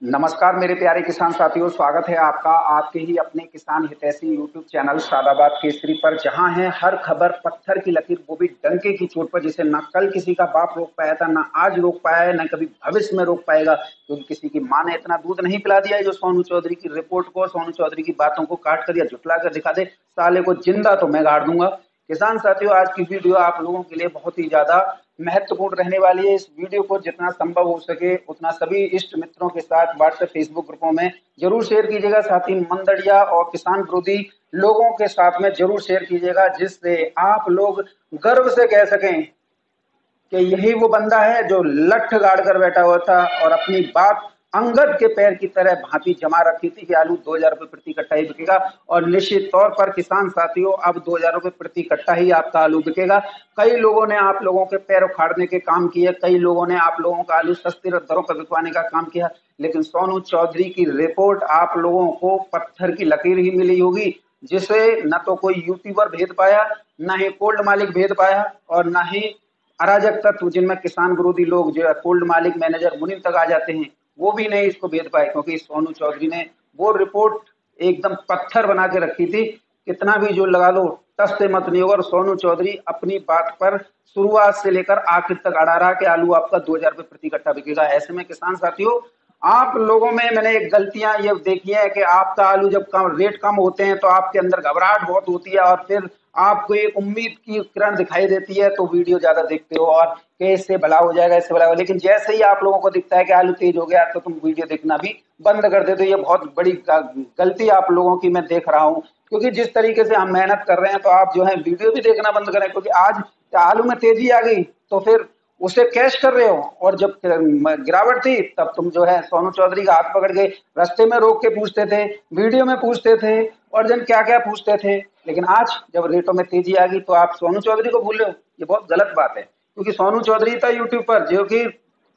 नमस्कार मेरे प्यारे किसान साथियों, स्वागत है आपका आपके ही अपने किसान हितैषी यूट्यूब चैनल शादाबाद केसरी पर, जहां है हर खबर पत्थर की लकीर, वो भी डंके की चोट पर, जिसे ना कल किसी का बाप रोक पाया था, ना आज रोक पाया है, ना कभी भविष्य में रोक पाएगा, क्योंकि किसी की मां ने इतना दूध नहीं पिला दिया है जो सोनू चौधरी की रिपोर्ट को, सोनू चौधरी की बातों को काट कर या झुटला कर दिखा दे। साले को जिंदा तो मैं गाड़ दूंगा। किसान साथियों, आज की वीडियो आप लोगों के लिए बहुत ही ज्यादा महत्वपूर्ण रहने वाली है। इस वीडियो को जितना संभव हो सके उतना सभी इष्ट मित्रों के साथ व्हाट्सएप फेसबुक ग्रुपों में जरूर शेयर कीजिएगा। साथ ही मंदड़िया और किसान विरोधी लोगों के साथ में जरूर शेयर कीजिएगा, जिससे आप लोग गर्व से कह सकें कि यही वो बंदा है जो लठ गाड़ कर बैठा हुआ था और अपनी बात अंगद के पैर की तरह भांति जमा रखी थी कि आलू 2,000 रुपए प्रति कट्टा ही बिकेगा। और निश्चित तौर पर किसान साथियों, अब 2,000 रुपए प्रति कट्टा ही आपका आलू बिकेगा। कई लोगों ने आप लोगों के पैर उखाड़ने के काम किए, कई लोगों ने आप लोगों का आलू सस्ती दरों पर बिकवाने का काम किया, लेकिन सोनू चौधरी की रिपोर्ट आप लोगों को पत्थर की लकीर ही मिली होगी, जिसे न तो कोई यूट्यूबर भेद पाया, न ही कोल्ड मालिक भेद पाया, और न ही अराजक तत्व जिनमें किसान विरोधी लोग जो है कोल्ड मालिक मैनेजर मुनीम तक आ जाते हैं, वो भी नहीं इसको भेद पाए, क्योंकि सोनू चौधरी ने वो रिपोर्ट एकदम पत्थर बना के रखी थी। कितना भी जो लगा लो टस से मत नहीं होगा। और सोनू चौधरी अपनी बात पर शुरुआत से लेकर आखिर तक अड़ा रहा कि आलू आपका 2,000 रुपए प्रति कट्टा बिकेगा। ऐसे में किसान साथियों, आप लोगों में मैंने एक गलतियां ये देखी है कि आपका आलू जब रेट कम होते हैं तो आपके अंदर घबराहट बहुत होती है, और फिर आपको एक उम्मीद की किरण दिखाई देती है तो वीडियो ज्यादा देखते हो और कि इससे भला हो जाएगा, इससे भला हो। लेकिन जैसे ही आप लोगों को दिखता है कि आलू तेज हो गया तो तुम वीडियो देखना भी बंद कर देते हो। ये बहुत बड़ी गलती आप लोगों की मैं देख रहा हूँ, क्योंकि जिस तरीके से हम मेहनत कर रहे हैं तो आप जो है वीडियो भी देखना बंद करें, क्योंकि आज आलू में तेजी आ गई तो फिर उसे कैश कर रहे हो, और जब गिरावट थी तब तुम जो है सोनू चौधरी का हाथ पकड़ के रास्ते में रोक के पूछते थे, वीडियो में पूछते थे, और जन क्या क्या पूछते थे। लेकिन आज जब रेटों में तेजी आ गई तो आप सोनू चौधरी को भूल रहे हो। ये बहुत गलत बात है, क्योंकि सोनू चौधरी था यूट्यूब पर जो कि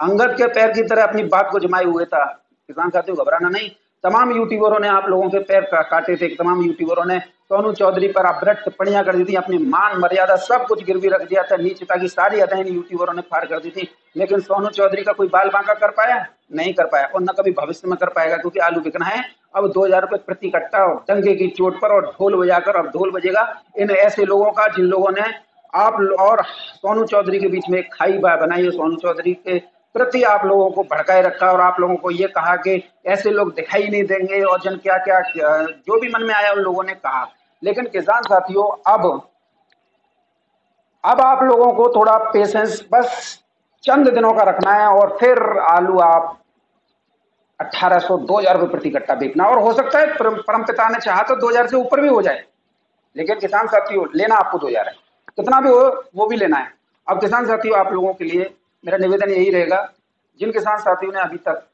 अंगद के पैर की तरह अपनी बात को जमाए हुए था। किसान साथियों, घबराना नहीं। तमाम यूट्यूबरों ने आप लोगों के पैर काटे थे, तमाम यूट्यूबरों ने सोनू चौधरी पर अभद्र टिप्पणियां कर दी थी, अपनी मान मर्यादा सब कुछ गिरवी रख दिया था, नीचता की सारी अध्ययन यूट्यूबरों ने पार कर दी थी। लेकिन सोनू चौधरी का कोई बाल बांका कर पाया? नहीं कर पाया, और न कभी भविष्य में कर पाएगा, क्योंकि आलू बिकना है अब 2,000 रुपए प्रति कट्टा डंके की चोट पर, और ढोल बजाकर। अब ढोल बजेगा इन ऐसे लोगों का जिन लोगों ने आप और सोनू चौधरी के बीच में एक खाई बनाई है, सोनू चौधरी के प्रति आप लोगों को भड़काए रखा, और आप लोगों को ये कहा कि ऐसे लोग दिखाई नहीं देंगे, और जन क्या क्या जो भी मन में आया उन लोगों ने कहा। लेकिन किसान साथियों, अब आप लोगों को थोड़ा पेशेंस बस चंद दिनों का रखना है, और फिर आलू आप 1,800 2,000 रुपए प्रति कट्टा बेचना, और हो सकता है परमपिता ने चाहा तो 2,000 से ऊपर भी हो जाए। लेकिन किसान साथियों, लेना आपको 2,000 है, कितना भी हो वो भी लेना है। अब किसान साथियों, आप लोगों के लिए मेरा निवेदन यही रहेगा, जिन किसान साथियों ने अभी तक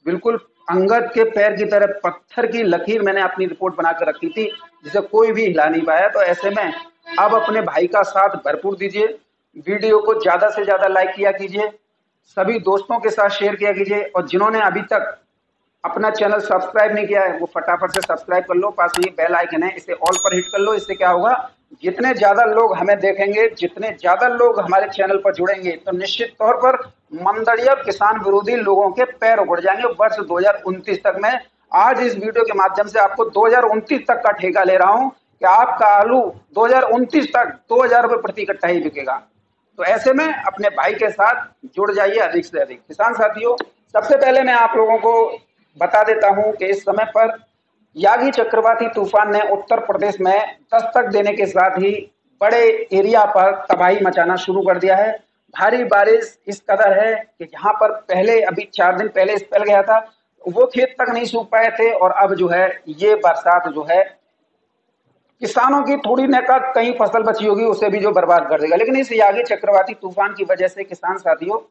बिल्कुल अंगद के पैर की तरह पत्थर की लकीर मैंने अपनी रिपोर्ट बनाकर रखी थी, जिसे कोई भी हिला नहीं पाया, तो ऐसे में अब अपने भाई का साथ भरपूर दीजिए, वीडियो को ज्यादा से ज्यादा लाइक किया कीजिए, सभी दोस्तों के साथ शेयर किया कीजिए, और जिन्होंने अभी तक अपना चैनल सब्सक्राइब नहीं किया है वो फटाफट से सब्सक्राइब कर लो। पास में बेल आइकन है, इसे ऑल पर हिट कर लो। इससे क्या होगा, जितने ज्यादा लोग हमें देखेंगे, जितने ज्यादा लोग हमारे चैनल पर जुड़ेंगे, तो निश्चित तौर पर मंदड़िया किसान विरोधी लोगों के पैर उखड़ जाएंगे। वर्ष 2029 तक मैं आज इस वीडियो के माध्यम से आपको 2029 तक का ठेका ले रहा हूं कि आपका आलू 2029 तक 2,000 रुपए प्रति कट्टा ही बिकेगा। तो ऐसे में अपने भाई के साथ जुड़ जाइए अधिक से अधिक। किसान साथियों, सबसे पहले मैं आप लोगों को बता देता हूं कि इस समय पर यागी चक्रवाती तूफान ने उत्तर प्रदेश में दस्तक देने के साथ ही बड़े एरिया पर तबाही मचाना शुरू कर दिया है। भारी बारिश इस कदर है कि जहां पर पहले अभी 4 दिन पहले स्पेल गया था वो खेत तक नहीं सूख पाए थे, और अब जो है ये बरसात जो है किसानों की थोड़ी न का कहीं फसल बची होगी उसे भी जो बर्बाद कर देगा। लेकिन इस यागी चक्रवाती तूफान की वजह से किसान साथियों,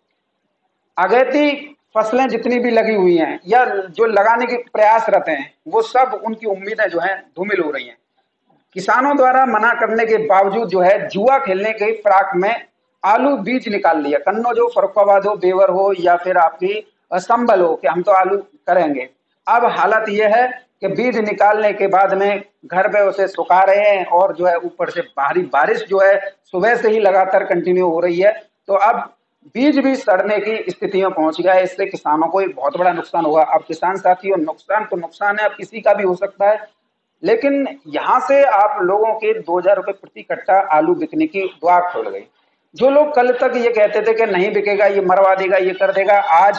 अगैती फसलें जितनी भी लगी हुई हैं या जो लगाने के प्रयासरत हैं, वो सब उनकी उम्मीदें जो हैं धूमिल हो रही हैं। किसानों द्वारा मना करने के बावजूद जो है जुआ खेलने के फिराक में आलू बीज निकाल लिया। कन्नौज हो, फर्रुखाबाद हो, बेवर हो, या फिर आपकी संभल हो कि हम तो आलू करेंगे। अब हालत यह है कि बीज निकालने के बाद में घर पे उसे सुखा रहे हैं, और जो है ऊपर से भारी बारिश जो है सुबह से ही लगातार कंटिन्यू हो रही है। तो अब बीज भी सड़ने की स्थिति में पहुंच गया है। इससे किसानों को एक बहुत बड़ा नुकसान होगा। अब किसान साथियों, नुकसान तो नुकसान है, अब किसी का भी हो सकता है, लेकिन यहाँ से आप लोगों के 2,000 रुपए प्रति कट्टा आलू बिकने की दुआ खोल गई। जो लोग कल तक ये कहते थे कि नहीं बिकेगा, ये मरवा देगा, ये कर देगा, आज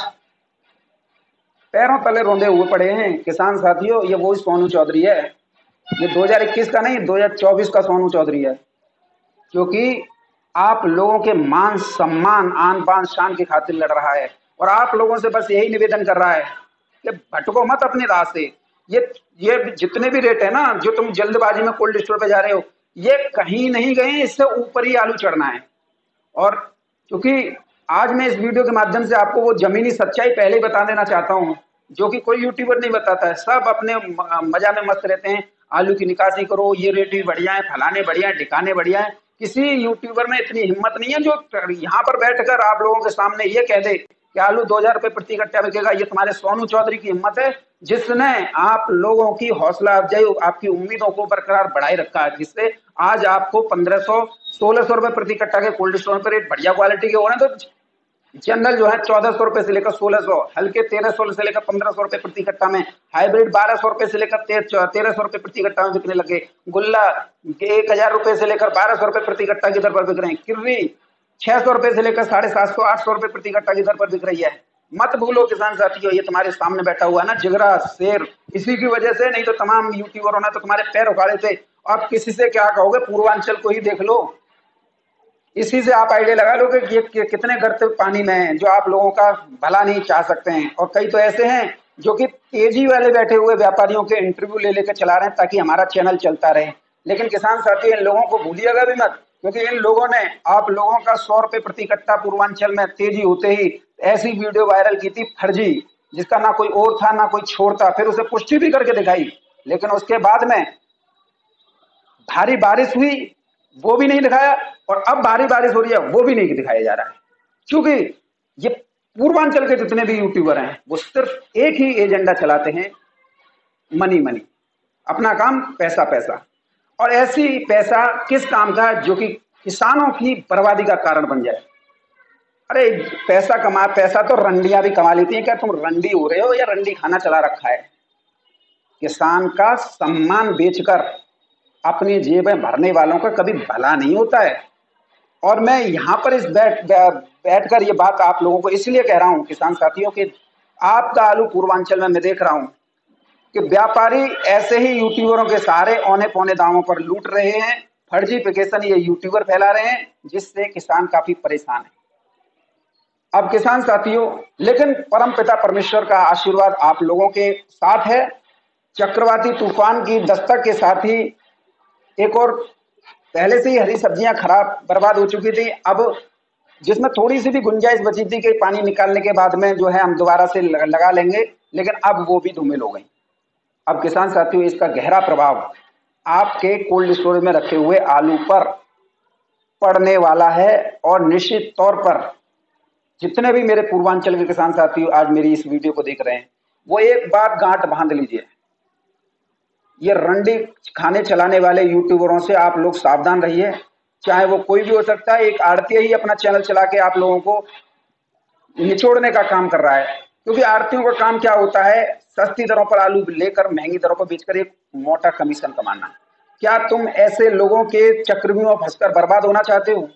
पैरों तले रोंदे हुए पड़े हैं। किसान साथियों, ये वही सोनू चौधरी है। ये 2021 का नहीं, 2024 का सोनू चौधरी है, क्योंकि आप लोगों के मान सम्मान, आन बान शान की खातिर लड़ रहा है। और आप लोगों से बस यही निवेदन कर रहा है कि भटको मत अपनी राह से। ये जितने भी रेट है ना, जो तुम जल्दबाजी में कोल्ड स्टोर पे जा रहे हो, ये कहीं नहीं गए, इससे ऊपर ही आलू चढ़ना है। और क्योंकि आज मैं इस वीडियो के माध्यम से आपको वो जमीनी सच्चाई पहले ही बता देना चाहता हूँ, जो कि कोई यूट्यूबर नहीं बताता है। सब अपने मजा में मस्त रहते हैं, आलू की निकासी करो, ये रेट भी बढ़िया है, फलाने बढ़िया है, ठिकाने बढ़िया है। किसी यूट्यूबर में इतनी हिम्मत नहीं है जो यहाँ पर बैठकर आप लोगों के सामने ये कह दे कि आलू 2,000 रुपए प्रति कट्टा बिकेगा। ये तुम्हारे सोनू चौधरी की हिम्मत है, जिसने आप लोगों की हौसला अफजाई, आपकी उम्मीदों को बरकरार बढ़ाए रखा है, जिससे आज आपको 1,500 1,600 रुपए प्रति कट्टा के कोल्ड स्टोर पर रेट बढ़िया क्वालिटी के हो रहे हैं। तो जनरल जो है 1,400 रुपए से लेकर 1,600, हल्के 1,300 से लेकर 1,500 रुपए प्रति कट्टा में, हाइब्रिड 1,200 रुपए से लेकर 1,300 रुपए प्रति कट्टा में बिकने लगे, गुल्ला 1,000 रुपए से लेकर 1,200 रुपए प्रति कट्टा की दर पर बिक रहे हैं, किर्री 600 रुपए से लेकर 750 800 रुपए प्रति कट्टा की दर पर बिक रही है। मत भूलो किसान साथियों, ये तुम्हारे सामने बैठा हुआ है ना जिगरा शेर, इसी की वजह से, नहीं तो तमाम यूट्यूबरों ने तो तुम्हारे पैर उखाड़े थे। अब किसी से क्या कहोगे, पूर्वांचल को ही देख लो, इसी से आप आइडिया लगा लो कि ये कितने गर्त पानी में हैं, जो आप लोगों का भला नहीं चाह सकते हैं। और कई तो ऐसे हैं जो कि तेजी वाले बैठे हुए व्यापारियों के इंटरव्यू ले लेकर चला रहे हैं ताकि हमारा चैनल चलता रहे। लेकिन किसान साथी, इन लोगों को भूलिएगा भी मत, क्योंकि इन लोगों ने आप लोगों का 100 रुपए प्रति कट्टा पूर्वांचल में तेजी होते ही ऐसी वीडियो वायरल की थी फर्जी, जिसका ना कोई और था ना कोई छोर था। फिर उसे पुष्टि भी करके दिखाई, लेकिन उसके बाद में भारी बारिश हुई, वो भी नहीं दिखाया, और अब भारी बारिश हो रही है, वो भी नहीं दिखाया जा रहा है। क्योंकि ये पूर्वांचल के जितने भी यूट्यूबर हैं, वो सिर्फ एक ही एजेंडा चलाते हैं, मनी मनी, अपना काम पैसा पैसा। और ऐसी पैसा किस काम का, जो कि किसानों की बर्बादी का कारण बन जाए। अरे पैसा तो रंडियां भी कमा लेती हैं। क्या तुम रंडी हो रहे हो या रंडी खाना चला रखा है? किसान का सम्मान बेचकर अपनी जेबें भरने वालों का कभी भला नहीं होता है। और मैं यहाँ पर इस बैठकर ये बात आप लोगों को इसलिए कह रहा हूँ किसान साथियों कि आपका आलू पूर्वांचल में मैं देख रहा हूँ कि व्यापारी ऐसे ही यूट्यूबरों के सहारे औने पौने दामों पर लूट रहे हैं। फर्जीफिकेशन ये यूट्यूबर फैला रहे हैं, जिससे किसान काफी परेशान है। अब किसान साथियों, लेकिन परमपिता परमेश्वर का आशीर्वाद आप लोगों के साथ है। चक्रवाती तूफान की दस्तक के साथ ही एक और, पहले से ही हरी सब्जियां खराब बर्बाद हो चुकी थी। अब जिसमें थोड़ी सी भी गुंजाइश बची थी कि पानी निकालने के बाद में जो है हम दोबारा से लगा लेंगे, लेकिन अब वो भी धूमिल हो गई। अब किसान साथियों, इसका गहरा प्रभाव आपके कोल्ड स्टोरेज में रखे हुए आलू पर पड़ने वाला है। और निश्चित तौर पर जितने भी मेरे पूर्वांचल के किसान साथियों आज मेरी इस वीडियो को देख रहे हैं, वो एक बात गांठ बांध लीजिए, ये रंडी खाने चलाने वाले यूट्यूबरों से आप लोग सावधान रहिए। चाहे वो कोई भी हो सकता है, एक आड़ती ही अपना चैनल चला के आप लोगों को निचोड़ने का काम कर रहा है। क्योंकि आड़तियों का काम क्या होता है, सस्ती दरों पर आलू लेकर महंगी दरों पर बेचकर एक मोटा कमीशन कमाना। क्या तुम ऐसे लोगों के चक्रव्यूह में फंसकर बर्बाद होना चाहते हो?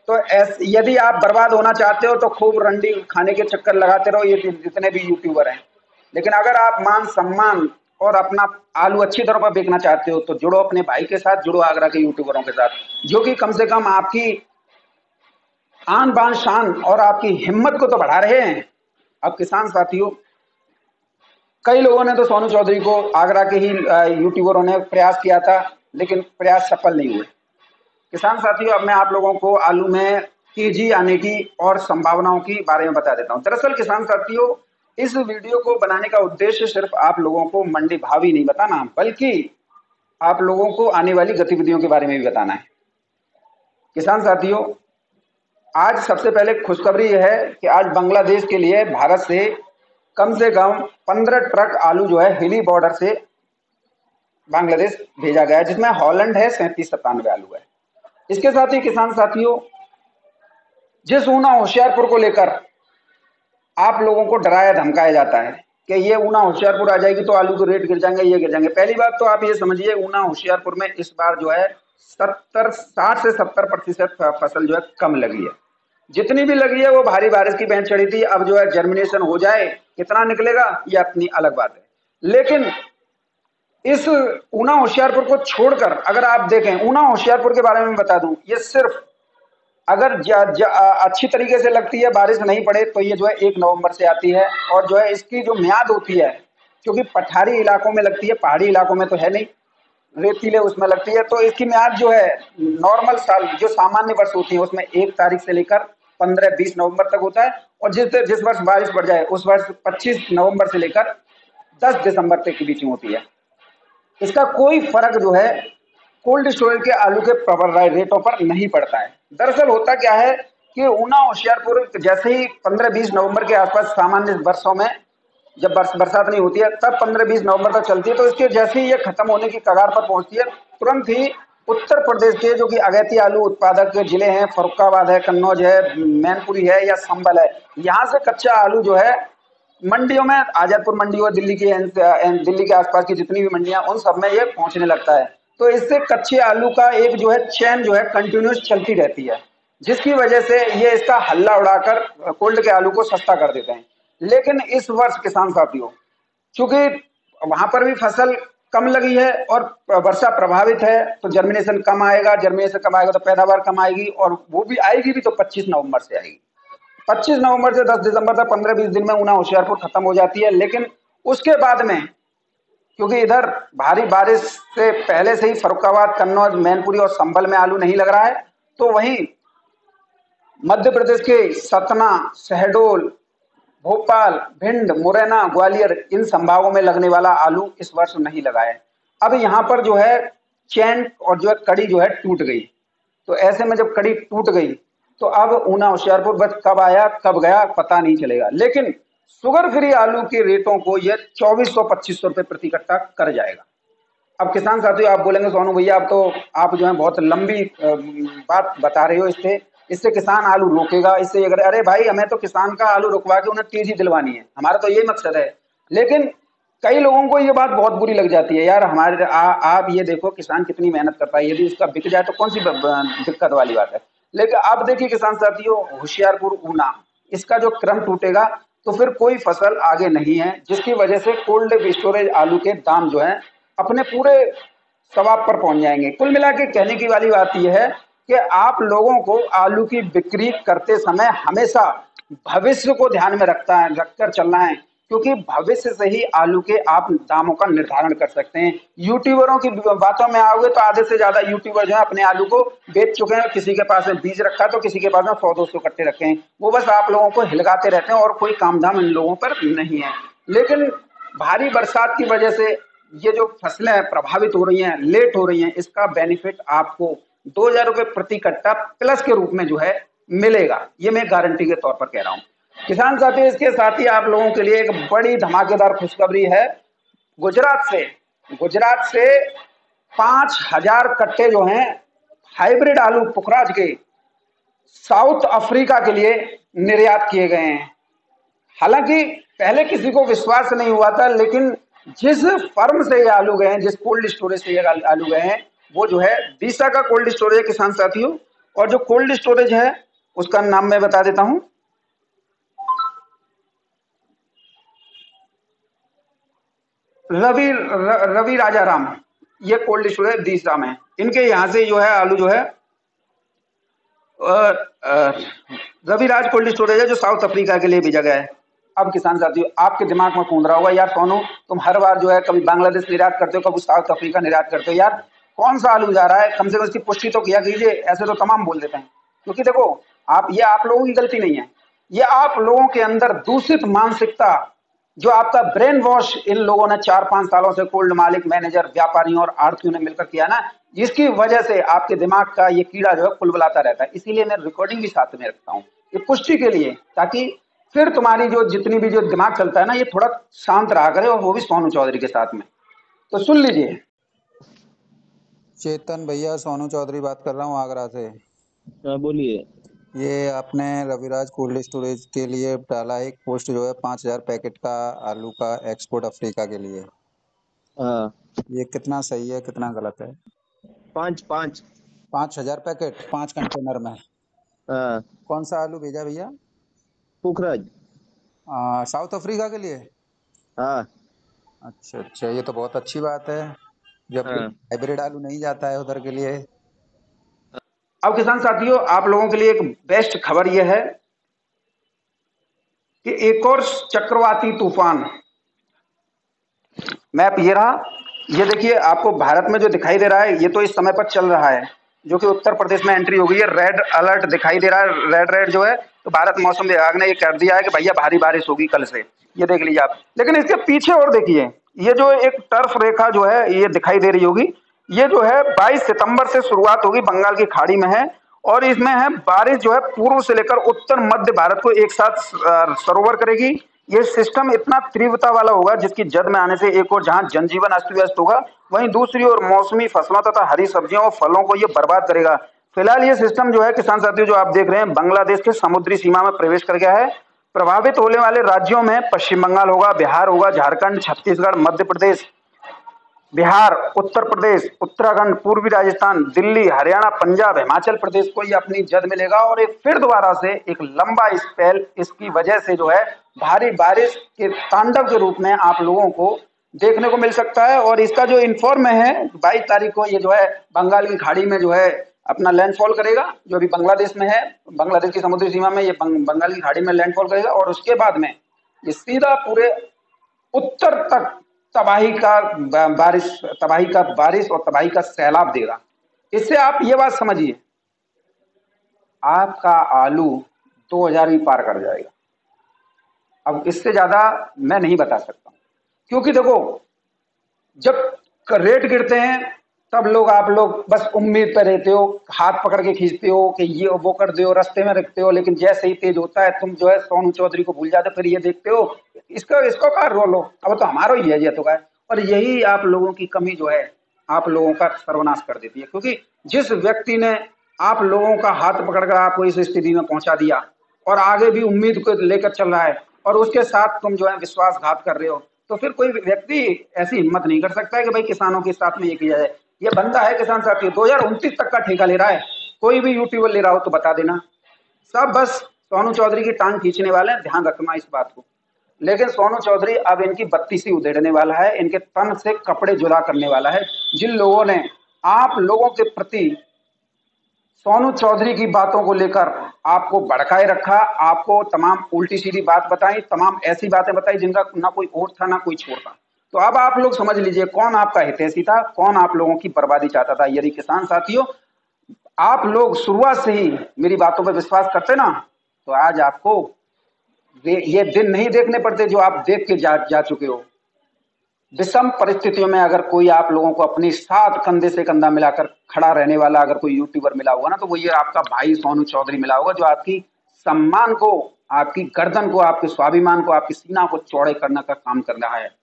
तो यदि आप बर्बाद होना चाहते हो तो खूब रंडी खाने के चक्कर लगाते रहो, ये जितने भी यूट्यूबर हैं। लेकिन अगर आप मान सम्मान और अपना आलू अच्छी तरह पर बेचना चाहते हो, तो जुड़ो अपने भाई के साथ, जुड़ो आगरा के यूट्यूबरों के साथ, जो कि कम से कम आपकी आन बान शान और आपकी हिम्मत को तो बढ़ा रहे हैं। अब किसान साथियों, कई लोगों ने तो सोनू चौधरी को, आगरा के ही यूट्यूबरों ने प्रयास किया था, लेकिन प्रयास सफल नहीं हुए। किसान साथियों, अब मैं आप लोगों को आलू में तेजी आने की और संभावनाओं की बारे में बता देता हूं। दरअसल किसान साथियों, इस वीडियो को बनाने का उद्देश्य सिर्फ आप लोगों को मंडी भाव ही नहीं बताना, बल्कि आप लोगों को आने वाली गतिविधियों के बारे में भी बताना है। किसान साथियों, आज सबसे पहले खुशखबरी यह है कि आज बांग्लादेश के लिए भारत से कम 15 ट्रक आलू जो है हिली बॉर्डर से बांग्लादेश भेजा गया है, जिसमें हॉलैंड है 37-97 आलू है। इसके साथ ही किसान साथियों, जिस ऊना होशियारपुर को लेकर आप लोगों को डराया धमकाया जाता है कि ये ऊना होशियारपुर आ जाएगी तो आलू के रेट गिर जाएंगे, ये गिर जाएंगे। पहली बात तो आप ये समझिए, ऊना होशियारपुर में इस बार जो है 60 से 70% फसल जो है कम लगी है। जितनी भी लगी है वो भारी बारिश की बैंड चढ़ी थी। अब जो है जर्मिनेशन हो जाए, कितना निकलेगा ये अपनी अलग बात है। लेकिन इस ऊना होशियारपुर को छोड़कर अगर आप देखें, ऊना होशियारपुर के बारे में बता दूं, ये सिर्फ अगर अच्छी तरीके से लगती है, बारिश नहीं पड़े तो ये जो है 1 नवंबर से आती है। और जो है इसकी जो म्याद होती है, क्योंकि पठारी इलाकों में लगती है, पहाड़ी इलाकों में तो है नहीं, रेतीले उसमें लगती है, तो इसकी म्याद जो है नॉर्मल साल जो सामान्य वर्ष होती है उसमें 1 तारीख से लेकर 15-20 नवंबर तक होता है। और जिस जिस वर्ष बारिश बढ़ जाए उस वर्ष 25 नवंबर से लेकर 10 दिसंबर तक के बीच में होती है। इसका कोई फर्क जो है कोल्ड स्टोरेज के आलू के रेटों पर नहीं पड़ता है। दरअसल होता क्या है कि ऊना होशियारपुर जैसे ही 15-20 नवंबर के आसपास सामान्य वर्षों में जब बरसात नहीं होती है तब 15-20 नवंबर तक चलती है, तो इसके जैसे ही ये खत्म होने की कगार पर पहुंचती है तुरंत ही उत्तर प्रदेश के जो कि अगैती आलू उत्पादक जिले हैं, फर्रुखाबाद है, कन्नौज है, मैनपुरी है या संभल है, यहाँ से कच्चा आलू जो है मंडियों में, आजादपुर मंडी और दिल्ली के आसपास की जितनी भी मंडियां उन सब में ये पहुंचने लगता है। तो इससे कच्चे आलू का एक जो है चैन जो है कंटिन्यूस चलती रहती है, जिसकी वजह से ये इसका हल्ला उड़ाकर कोल्ड के आलू को सस्ता कर देते हैं। लेकिन इस वर्ष किसान साथियों, चूंकि वहां पर भी फसल कम लगी है और वर्षा प्रभावित है, तो जर्मिनेशन कम आएगा, जर्मिनेशन कम आएगा तो पैदावार कम आएगी, और वो भी आएगी भी तो 25 नवंबर से आएगी। 25 नवंबर से 10 दिसंबर तक 15-20 दिन में ऊना होशियारपुर खत्म हो जाती है। लेकिन उसके बाद में क्योंकि इधर भारी बारिश से पहले से ही फर्रुखाबाद, कन्नौज, मैनपुरी और संभल में आलू नहीं लग रहा है, तो वहीं मध्य प्रदेश के सतना, शहडोल, भोपाल, भिंड, मुरैना, ग्वालियर इन संभागों में लगने वाला आलू इस वर्ष नहीं लगा है। अब यहाँ पर जो है चैन और जो है कड़ी जो है टूट गई। तो ऐसे में जब कड़ी टूट गई तो अब ऊना होशियारपुर बस कब आया कब गया पता नहीं चलेगा। लेकिन शुगर फ्री आलू के रेटों को यह 2400-2500 रुपये प्रति कट्टा कर जाएगा। अब किसान साथियों आप बोलेंगे सोनू भैया अब तो आप जो है बहुत लंबी बात बता रहे हो, इससे किसान आलू रोकेगा, इससे अगर, अरे भाई हमें तो किसान का आलू रुकवा के उन्हें तेजी दिलवानी है, हमारा तो यही मकसद है। लेकिन कई लोगों को ये बात बहुत बुरी लग जाती है, यार हमारे आप ये देखो किसान कितनी मेहनत करता है, यदि उसका बिक जाए तो कौन सी दिक्कत वाली बात है। लेकिन आप देखिए किसान साथियों, होशियारपुर ऊना इसका जो क्रम टूटेगा तो फिर कोई फसल आगे नहीं है, जिसकी वजह से कोल्ड स्टोरेज आलू के दाम जो है अपने पूरे सवाब पर पहुंच जाएंगे। कुल मिला के कहने की वाली बात यह है कि आप लोगों को आलू की बिक्री करते समय हमेशा भविष्य को ध्यान में रखकर चलना है, क्योंकि भविष्य से ही आलू के आप दामों का निर्धारण कर सकते हैं। यूट्यूबरों की बातों में आओगे तो आधे से ज्यादा यूट्यूबर जो है अपने आलू को बेच चुके हैं, किसी के पास में बीज रखा तो किसी के पास में 100-200 कट्टे रखे हैं, वो बस आप लोगों को हिलगाते रहते हैं और कोई काम धाम इन लोगों पर नहीं है। लेकिन भारी बरसात की वजह से ये जो फसलें प्रभावित हो रही हैं, लेट हो रही हैं, इसका बेनिफिट आपको 2000 रुपये प्रति कट्टा प्लस के रूप में जो है मिलेगा, ये मैं गारंटी के तौर पर कह रहा हूँ। किसान साथी इसके साथ ही आप लोगों के लिए एक बड़ी धमाकेदार खुशखबरी है। गुजरात से 5000 कट्टे जो हैं हाइब्रिड आलू पुखराज के साउथ अफ्रीका के लिए निर्यात किए गए हैं। हालांकि पहले किसी को विश्वास नहीं हुआ था, लेकिन जिस फर्म से ये आलू गए हैं, जिस कोल्ड स्टोरेज से ये आलू गए हैं, वो जो है डीसा का कोल्ड स्टोरेज है किसान साथियों। और जो कोल्ड स्टोरेज है उसका नाम मैं बता देता हूं, रवि राजा राम, ये कोल्ड स्टोरेज डीसा में। इनके यहाँ से जो है आलू जो है रविराज कोल्ड स्टोरेज है जो साउथ अफ्रीका के लिए भेजा गया है। अब किसान साथियों आपके दिमाग में कूद रहा होगा, यार सोनू तुम हर बार जो है कभी बांग्लादेश निर्यात करते हो, कभी साउथ अफ्रीका निर्यात करते हो, यार कौन सा आलू जा रहा है, कम से कम इसकी पुष्टि तो किया कीजिए, ऐसे तो तमाम बोल देते हैं। क्योंकि देखो आप लोगों की गलती नहीं है, ये आप लोगों के अंदर दूषित मानसिकता, जो आपका ब्रेन वॉश इन लोगों ने 4-5 सालों से कोल्ड मालिक, मैनेजर, व्यापारियों और आड़तियों ने मिलकर किया ना, जिसकी वजह से आपके दिमाग का ये कीड़ा जो है कुलबुलाता रहता है। इसीलिए मैं रिकॉर्डिंग भी साथ में रखता हूँ ये पुष्टि के लिए, ताकि फिर तुम्हारी जो जितनी भी जो दिमाग चलता है ना, ये थोड़ा शांत रहा करे, और वो भी सोनू चौधरी के साथ में। तो सुन लीजिए। चेतन भैया, सोनू चौधरी बात कर रहा हूँ आगरा से। हाँ बोलिए। ये आपने रविराज कोल्ड स्टोरेज के लिए डाला एक पोस्ट जो है 5,000 पैकेट का आलू का एक्सपोर्ट अफ्रीका के लिए। हाँ। ये कितना सही है कितना गलत है? 5 5। 5,000 पैकेट 5 कंटेनर में? हाँ। कौन सा आलू भेजा भैया? पुखराज। साउथ अफ्रीका के लिए? हाँ। अच्छा अच्छा, ये तो बहुत अच्छी बात है, जबकि हाँ। हाइब्रिड आलू नहीं जाता है उधर के लिए। अब किसान साथियों, आप लोगों के लिए एक बेस्ट खबर यह है कि एक और चक्रवाती तूफान मैप ये रहा। ये देखिए, आपको भारत में जो दिखाई दे रहा है ये तो इस समय पर चल रहा है, जो कि उत्तर प्रदेश में एंट्री हो गई है। रेड अलर्ट दिखाई दे रहा है, रेड रेड जो है, तो भारत मौसम विभाग ने ये कर दिया है कि भैया भारी बारिश होगी कल से। ये देख लीजिए आप। लेकिन इसके पीछे और देखिए, ये जो एक टर्फ रेखा जो है ये दिखाई दे रही होगी, ये जो है 22 सितंबर से शुरुआत होगी, बंगाल की खाड़ी में है। और इसमें है बारिश जो है पूर्व से लेकर उत्तर मध्य भारत को एक साथ सरोवर करेगी। ये सिस्टम इतना तीव्रता वाला होगा जिसकी जद में आने से एक और जहां जनजीवन अस्त व्यस्त होगा, वहीं दूसरी ओर मौसमी फसलों तथा हरी सब्जियों और फलों को ये बर्बाद करेगा। फिलहाल ये सिस्टम जो है किसान साथियों, जो आप देख रहे हैं, बांग्लादेश के समुद्री सीमा में प्रवेश कर गया है। प्रभावित होने वाले राज्यों में पश्चिम बंगाल होगा, बिहार होगा, झारखंड, छत्तीसगढ़, मध्य प्रदेश, बिहार, उत्तर प्रदेश, उत्तराखंड, पूर्वी राजस्थान, दिल्ली, हरियाणा, पंजाब, हिमाचल प्रदेश को ये अपनी जद में लेगा। और एक फिर दोबारा से एक लंबा स्पेल इसकी वजह से जो है भारी बारिश के तांडव के रूप में आप लोगों को देखने को मिल सकता है। और इसका जो इन्फॉर्म है 22 तारीख को ये जो है बंगाल की खाड़ी में जो है अपना लैंडफॉल करेगा, जो अभी बांग्लादेश में है, बांग्लादेश की समुद्री सीमा में ये बंगाल की खाड़ी में लैंडफॉल करेगा। और उसके बाद में ये सीधा पूरे उत्तर तक तबाही और तबाही का सैलाब देगा। इससे आप ये बात समझिए, आपका आलू 2000 भी पार कर जाएगा। अब इससे ज्यादा मैं नहीं बता सकता, क्योंकि देखो, जब रेट गिरते हैं तब आप लोग बस उम्मीद पे रहते हो, हाथ पकड़ के खींचते हो कि ये वो कर दो, रास्ते में रखते हो। लेकिन जैसे ही तेज होता है तुम जो है सोनू चौधरी को भूल जाते हो, फिर ये देखते हो इसका इसको का रोल हो, अब तो हमारा ही है ये तो का है। और यही आप लोगों की कमी जो है आप लोगों का सर्वनाश कर देती है, क्योंकि जिस व्यक्ति ने आप लोगों का हाथ पकड़कर आपको इस स्थिति में पहुंचा दिया और आगे भी उम्मीद को लेकर चल रहा है, और उसके साथ तुम जो है विश्वासघात कर रहे हो, तो फिर कोई व्यक्ति ऐसी हिम्मत नहीं कर सकता है कि भाई किसानों के साथ में ये किया जाए। ये बंदा है किसान साथी 2029 तक का ठेका ले रहा है। कोई भी यूट्यूबर ले रहा हो तो बता देना, सब बस सोनू चौधरी की टांग खींचने वाले हैं, ध्यान रखना इस बात को। लेकिन सोनू चौधरी अब इनकी बत्तीसी उधेड़ने वाला है, इनके तन से कपड़े जुदा करने वाला है। जिन लोगों ने आप लोगों के प्रति सोनू चौधरी की बातों को लेकर आपको भड़काए रखा, आपको तमाम उल्टी सीधी बात बताई, तमाम ऐसी बातें बताई जिनका ना कोई ओर था ना कोई छोर था, तो अब आप लोग समझ लीजिए कौन आपका हितैषी था, कौन आप लोगों की बर्बादी चाहता था। यदि किसान साथियों आप लोग शुरुआत से ही मेरी बातों पर विश्वास करते ना, तो आज आपको ये दिन नहीं देखने पड़ते जो आप देख के जा चुके हो। विषम परिस्थितियों में अगर कोई आप लोगों को अपनी साथ कंधे से कंधा मिलाकर खड़ा रहने वाला अगर कोई यूट्यूबर मिला होगा ना, तो वो ये आपका भाई सोनू चौधरी मिला होगा, जो आपकी सम्मान को, आपकी गर्दन को, आपके स्वाभिमान को, आपकी सीना को चौड़े करने का काम कर रहा है।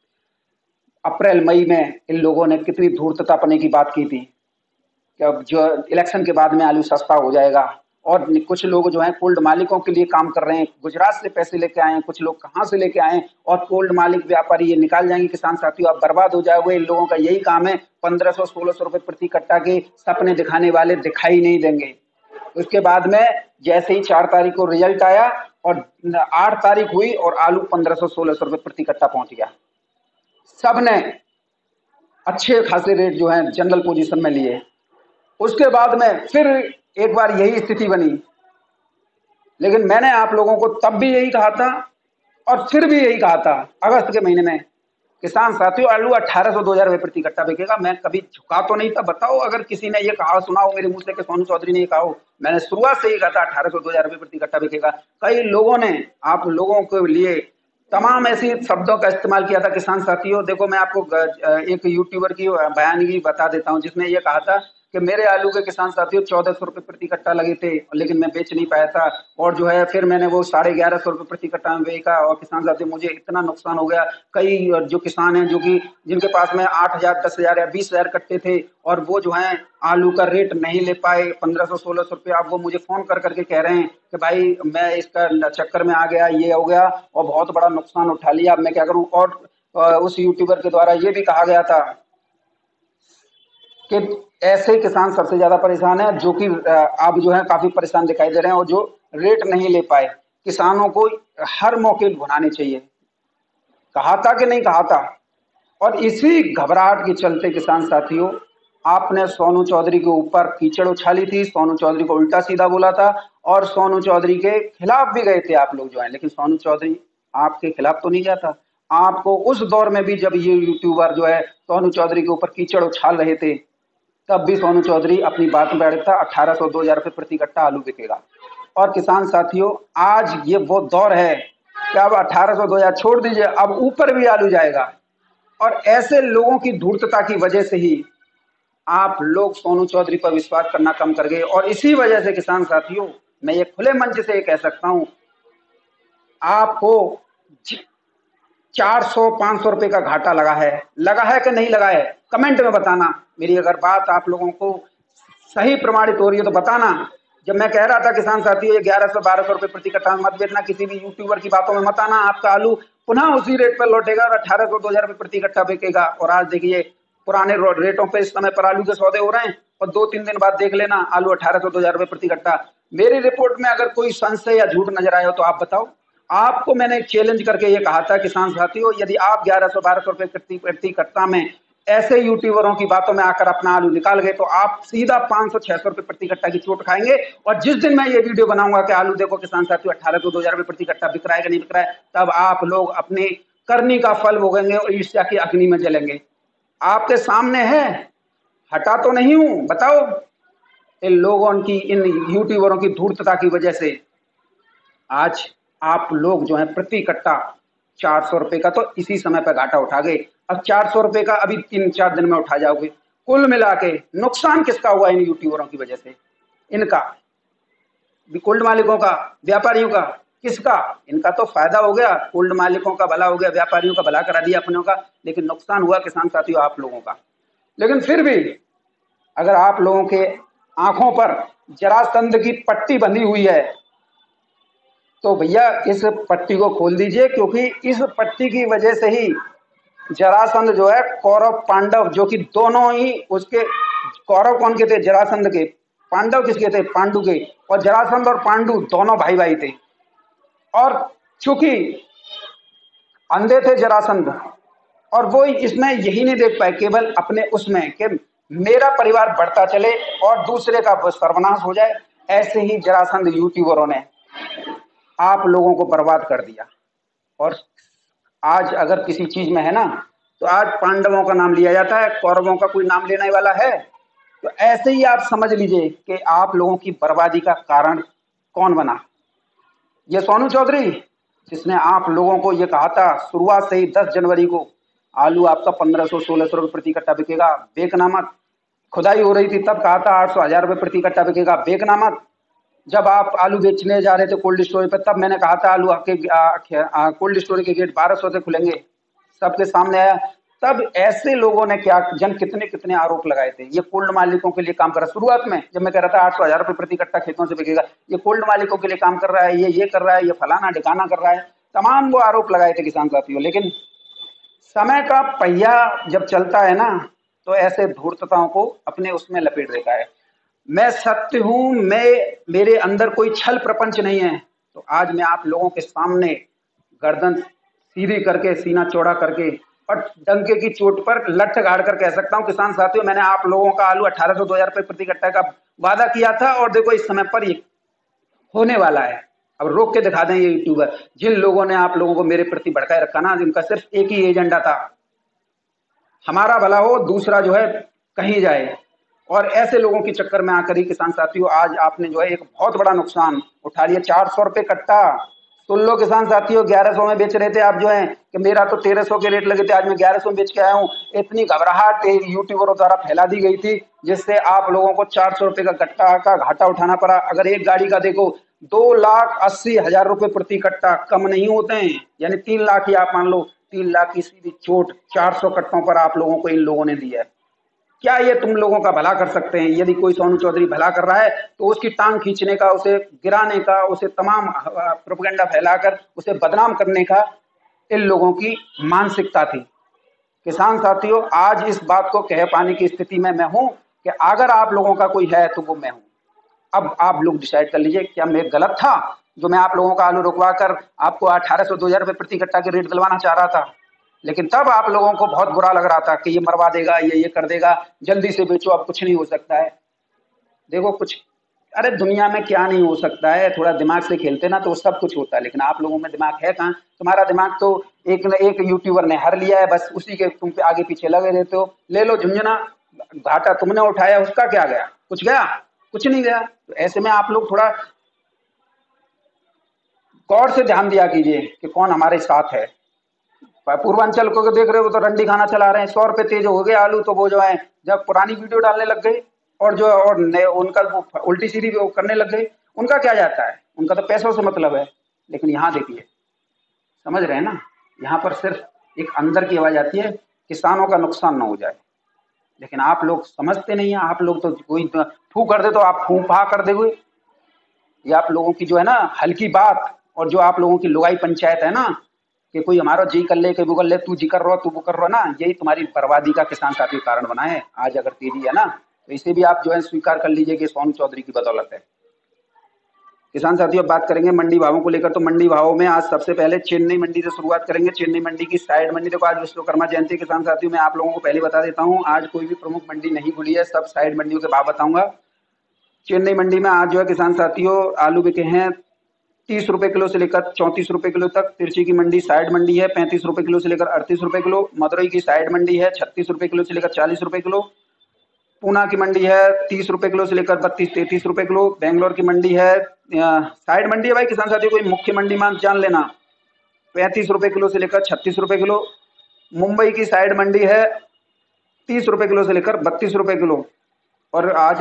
अप्रैल मई में इन लोगों ने कितनी धूर्ततापने की बात की थी कि अब जो इलेक्शन के बाद में आलू सस्ता हो जाएगा। और कुछ लोग जो हैं कोल्ड मालिकों के लिए काम कर रहे हैं, गुजरात से पैसे लेके आए हैं, कुछ लोग कहाँ से लेके आए हैं, और कोल्ड मालिक व्यापारी ये निकाल जाएंगे। किसान साथियों आप बर्बाद हो जाओगे, इन लोगों का यही काम है। 1500-1600 रुपए प्रति कट्टा के सपने दिखाने वाले दिखाई नहीं देंगे। उसके बाद में जैसे ही 4 तारीख को रिजल्ट आया और 8 तारीख हुई और आलू 1500-1600 रुपए प्रति कट्टा पहुंच गया। सबने अच्छे खासे रेट जो है जनरल पोजीशन में लिए। उसके बाद में फिर एक बार यही स्थिति बनी, लेकिन मैंने आप लोगों को तब भी यही कहा था और फिर भी यही कहा था अगस्त के महीने में, किसान साथियों आलू 1800-2000 रुपए प्रति कट्टा बिकेगा। मैं कभी झुका तो नहीं था, बताओ अगर किसी ने ये कहा सुना हो मेरे मुंह से कि सोनू चौधरी ने ये कहा हो। मैंने शुरुआत से ही कहा था 1800-2000 रुपए प्रति कट्टा बिकेगा। कई लोगों ने आप लोगों के लिए तमाम ऐसी शब्दों का इस्तेमाल किया था। किसान साथियों देखो, मैं आपको एक यूट्यूबर की बयानगी बता देता हूँ जिसने ये कहा था कि मेरे आलू के किसान साथियों 1400 रुपये प्रति कट्टा लगे थे, लेकिन मैं बेच नहीं पाया था, और जो है फिर मैंने वो 1150 रुपये प्रति कट्टा में बेचा, और किसान साथियों मुझे इतना नुकसान हो गया। कई जो किसान हैं जो कि जिनके पास में 8000, 10,000 या 20,000 कट्टे थे, और वो जो है आलू का रेट नहीं ले पाए 1500-1600 रुपये। अब वो मुझे फोन कर करके कह रहे हैं कि भाई मैं इसका चक्कर में आ गया, ये हो गया और बहुत बड़ा नुकसान उठा लिया, अब मैं क्या करूं। और उस यूट्यूबर के द्वारा ये भी कहा गया था कि ऐसे किसान सबसे ज्यादा परेशान है, जो कि अब जो है काफी परेशान दिखाई दे रहे हैं, और जो रेट नहीं ले पाए। किसानों को हर मौके भुनाने चाहिए, कहा था कि नहीं कहा था। और इसी घबराहट के चलते किसान साथियों, आपने सोनू चौधरी के ऊपर कीचड़ उछाली थी, सोनू चौधरी को उल्टा सीधा बोला था, और सोनू चौधरी के खिलाफ भी गए थे आप लोग जो है, लेकिन सोनू चौधरी आपके खिलाफ तो नहीं गया था। आपको उस दौर में भी जब ये यूट्यूबर जो है सोनू चौधरी के ऊपर कीचड़ उछाल रहे थे, तब भी सोनू चौधरी अपनी बात में अड़ता 1800, 2000 रुपये प्रति कट्टा आलू बिकेगा। और किसान साथियों, आज ये वो दौर है कि अब 1800, 2000 छोड़ दीजिए, अब ऊपर भी आलू जाएगा। और ऐसे लोगों की धूर्तता की वजह से ही आप लोग सोनू चौधरी पर विश्वास करना कम कर गए, और इसी वजह से किसान साथियों, मैं ये खुले मंच से ये कह सकता हूं, आपको 400-500 रुपए का घाटा लगा है कि नहीं लगा है, कमेंट में बताना। मेरी अगर बात आप लोगों को सही प्रमाणित हो रही है तो बताना। जब मैं कह रहा था किसान साथियों, ये 1100-1200 रुपए प्रति कट्टा मत बेचना, किसी भी यूट्यूबर की बातों में मत आना, आपका आलू पुनः उसी रेट पर लौटेगा और 1800, 2000 रुपए प्रति कट्टा बिकेगा। और आज देखिए पुराने रेटों पे इस समय पर आलू के सौदे हो रहे हैं, और 2-3 दिन बाद देख लेना आलू 1800, 2000 रुपए प्रति कट्टा। मेरी रिपोर्ट में अगर कोई संशय या झूठ नजर आए हो तो आप बताओ। आपको मैंने चैलेंज करके ये कहा था किसान साथियों, यदि आप 1100-1200 रुपए प्रति कट्टा में ऐसे यूट्यूबरों की बातों में आकर अपना आलू निकाल गए, तो आप सीधा 500-600 रुपए प्रति कट्टा की चोट खाएंगे। और जिस दिन मैं ये वीडियो बनाऊंगा कि आलू देखो किसान साथियों 1800, 2000 रुपए प्रति कट्टा बिक रहा है कि नहीं बिक रहा है, तब आप लोग अपनी करनी का फल भोगेंगे और ईर्ष्या की अग्नि में जलेंगे। आपके सामने है, हटा तो नहीं हूं, बताओ। इन लोगों की, इन यूट्यूबरों की धूर्तता की वजह से आज आप लोग जो है प्रति कट्टा 400 रुपए का तो इसी समय पर घाटा उठा गए। अब 400 रुपए का अभी 3-4 दिन में उठा जाओगे। कुल मिला के नुकसान किसका हुआ इन यूट्यूबरों की वजह से? इनका, कोल्ड मालिकों का, व्यापारियों का, किसका? इनका तो फायदा हो गया, कोल्ड मालिकों का भला हो गया, व्यापारियों का भला करा दिया अपनों का, लेकिन नुकसान हुआ किसान साथियों आप लोगों का। लेकिन फिर भी अगर आप लोगों के आंखों पर जरासंध की पट्टी बंधी हुई है तो भैया इस पट्टी को खोल दीजिए, क्योंकि इस पट्टी की वजह से ही जरासंध जो है, कौरव पांडव जो कि दोनों ही उसके, कौरव कौन के थे? जरासंध के। पांडव किसके थे? पांडु के। और जरासंध और पांडु दोनों भाई भाई थे। और चूंकि अंधे थे जरासंध, और वो इसमें यही नहीं देख पाए केवल अपने उसमें कि मेरा परिवार बढ़ता चले और दूसरे का सर्वनाश हो जाए, ऐसे ही जरासंध यूट्यूबरों ने आप लोगों को बर्बाद कर दिया। और आज अगर किसी चीज में है ना, तो आज पांडवों का नाम लिया जाता है, कौरवों का कोई नाम लेने वाला है? तो ऐसे ही आप समझ लीजिए कि आप लोगों की बर्बादी का कारण कौन बना? ये सोनू चौधरी, जिसने आप लोगों को ये कहा था शुरुआत से ही 10 जनवरी को आलू आपका 1500-1600 रुपये प्रति कट्टा बिकेगा, बेचना मत। खुदाई हो रही थी तब कहा था 800-1000 रुपये प्रति कट्टा बिकेगा, बेचना मत। जब आप आलू बेचने जा रहे थे कोल्ड स्टोरेज पर, तब मैंने कहा था आलू आपके कोल्ड स्टोरेज के गेट 1200 से खुलेंगे, सबके सामने आया। तब ऐसे लोगों ने क्या कितने कितने आरोप लगाए थे, ये कोल्ड मालिकों के लिए काम कर रहा है। शुरुआत में जब मैं कह रहा था 800-1000 रुपये प्रति कट्टा खेतों से बिकेगा, ये कोल्ड मालिकों के लिए काम कर रहा है, ये कर रहा है, ये फलाना ढिकाना कर रहा है, तमाम वो आरोप लगाए थे किसान साथियों। लेकिन समय का पहिया जब चलता है ना, तो ऐसे धूर्तताओं को अपने उसमें लपेट देता है। मैं सत्य हूं, मेरे अंदर कोई छल प्रपंच नहीं है। तो आज मैं आप लोगों के सामने गर्दन सीधी करके, सीना चौड़ा करके और डंके की चोट पर लठ गाड़ कर कह सकता हूं, किसान साथियों, मैंने आप लोगों का आलू 1800-2000 रुपये प्रति कट्टा का वादा किया था, और देखो इस समय पर ये होने वाला है। अब रोक के दिखा दें ये यूट्यूबर, जिन लोगों ने आप लोगों को मेरे प्रति भड़काए रखा ना, जिनका सिर्फ एक ही एजेंडा था, हमारा भला हो, दूसरा जो है कहीं जाए। और ऐसे लोगों के चक्कर में आकर ही किसान साथियों आज आपने जो है एक बहुत बड़ा नुकसान उठा लिया। 400 रुपये कट्टा सुन लो किसान साथियों, 1100 में बेच रहे थे आप जो है कि मेरा तो 1300 के रेट लगे थे, आज मैं 1100 में बेच के आया हूँ। इतनी घबराहट यूट्यूबरों द्वारा फैला दी गई थी जिससे आप लोगों को 400 रुपए का गट्टा का घाटा उठाना पड़ा। अगर एक गाड़ी का देखो 2,80,000 रुपए प्रति कट्टा कम नहीं होते हैं, यानी 3 लाख ही आप मान लो, 3 लाख की सीधी चोट 400 कट्टों पर आप लोगों को इन लोगों ने दी है। क्या ये तुम लोगों का भला कर सकते हैं? यदि कोई सोनू चौधरी भला कर रहा है तो उसकी टांग खींचने का, उसे गिराने का, उसे तमाम प्रोपेगेंडा फैलाकर उसे बदनाम करने का इन लोगों की मानसिकता थी। किसान साथियों, आज इस बात को कह पाने की स्थिति में मैं हूं कि अगर आप लोगों का कोई है तो वो मैं हूं। अब आप लोग डिसाइड कर लीजिए, क्या मैं गलत था जो मैं आप लोगों का आलू रुकवा कर आपको 1800-2000 रुपए प्रति कट्टा के रेट दिलवाना चाह रहा था? लेकिन तब आप लोगों को बहुत बुरा लग रहा था कि ये मरवा देगा, ये कर देगा, जल्दी से बेचो, अब कुछ नहीं हो सकता है। देखो कुछ, अरे दुनिया में क्या नहीं हो सकता है, थोड़ा दिमाग से खेलते ना तो सब कुछ होता है। लेकिन आप लोगों में दिमाग है कहाँ? तुम्हारा दिमाग तो एक न एक यूट्यूबर ने हर लिया है, बस उसी के तुम पे आगे पीछे लगे रहते हो। ले लो झुंझुना, घाटा तुमने उठाया, उसका क्या गया? कुछ गया? कुछ नहीं गया। तो ऐसे में आप लोग थोड़ा गौर से ध्यान दिया कीजिए कि कौन हमारे साथ है। पूर्वांचल को देख रहे हो तो रंडी खाना चला रहे हैं, 100 रुपए तेज हो गए आलू, तो वो जो है जब पुरानी वीडियो डालने लग गए और जो और उनका वो उल्टी सीधी वो करने लग गए, उनका क्या जाता है? उनका तो पैसों से मतलब है। लेकिन यहाँ देखिए, समझ रहे हैं ना, यहाँ पर सिर्फ एक अंदर की आवाज आती है, किसानों का नुकसान ना हो जाए। लेकिन आप लोग समझते नहीं है, आप लोग तो कोई फू कर दे तो आप फू फा कर दोगे। ये आप लोगों की जो है ना हल्की बात, और जो आप लोगों की लुगाई पंचायत है ना कि कोई हमारा जी कर ले, कोई वो कर ले, तू जी कर रहा, तू वो कर रहा ना, यही तुम्हारी बर्बादी का किसान साथी कारण बना है। आज अगर तेजी है ना तो इसे भी आप जो है स्वीकार कर लीजिए कि सोनू चौधरी की बदौलत है। किसान साथियों, बात करेंगे मंडी भावों को लेकर। तो मंडी भावों में आज सबसे पहले चेन्नई मंडी से शुरुआत करेंगे। चेन्नई मंडी की साइड मंडी, देखो आज विश्वकर्मा जयंती। किसान साथियों, मैं आप लोगों को पहले बता देता हूँ, आज कोई भी प्रमुख मंडी नहीं खुली है, सब साइड मंडियों के भाव बताऊंगा। चेन्नई मंडी में आज जो है किसान साथियों आलू बिके हैं 30 रुपए किलो से लेकर 34 रुपए किलो तक। तिरछी की मंडी साइड मंडी है 35 रुपए किलो से लेकर 38 रुपए किलो। मदुरई की साइड मंडी है 36 रुपए किलो से लेकर 40 रुपए किलो। पूना की मंडी है 30 रुपए किलो से लेकर 32-33 रुपए किलो। बेंगलोर की मंडी है साइड मंडी है भाई किसान साथियों, कोई मुख्य मंडी मान जान लेना, 35 रुपए किलो से लेकर 36 रुपए किलो। मुंबई की साइड मंडी है 30 रुपए किलो से लेकर 32 रुपए किलो। और आज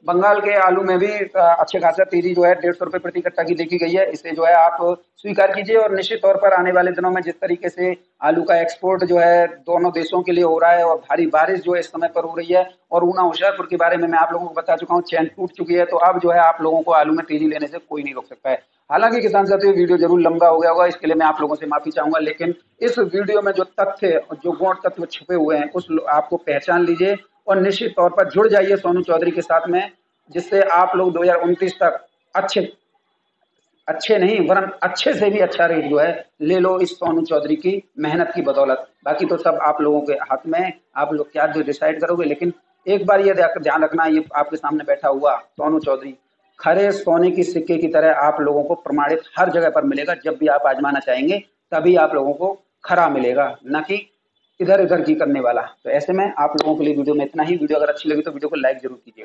बंगाल के आलू में भी अच्छे खासा तेजी जो है 150 रुपए प्रति कट्टा की देखी गई है। इसे जो है आप स्वीकार कीजिए। और निश्चित तौर पर आने वाले दिनों में जिस तरीके से आलू का एक्सपोर्ट जो है दोनों देशों के लिए हो रहा है और भारी बारिश जो है इस समय पर हो रही है, और ऊना होशियारपुर के बारे में मैं आप लोगों को बता चुका हूँ, चैन टूट चुकी है, तो अब जो है आप लोगों को आलू में तेजी लेने से कोई नहीं रोक सकता है। हालांकि किसान साथियों वीडियो जरूर लंबा हो गया होगा, इसके लिए मैं आप लोगों से माफी चाहूंगा। लेकिन इस वीडियो में जो तथ्य, जो गौण तत्व छुपे हुए हैं उस आपको पहचान लीजिए और निश्चित तौर पर जुड़ जाइए सोनू चौधरी के साथ में, जिससे आप लोग 2029 तक अच्छे नहीं वरन अच्छे से भी अच्छा रेट जो है ले लो इस सोनू चौधरी की मेहनत की बदौलत। बाकी तो सब आप लोगों के हाथ में, आप लोग क्या डिसाइड करोगे। लेकिन एक बार ये ध्यान रखना, ये आपके सामने बैठा हुआ सोनू चौधरी खरे सोने की सिक्के की तरह आप लोगों को प्रमाणित हर जगह पर मिलेगा। जब भी आप आजमाना चाहेंगे तभी आप लोगों को खरा मिलेगा, न कि इधर उधर की करने वाला। तो ऐसे में आप लोगों के लिए वीडियो में इतना ही। वीडियो अगर अच्छी लगी तो वीडियो को लाइक जरूर कीजिए।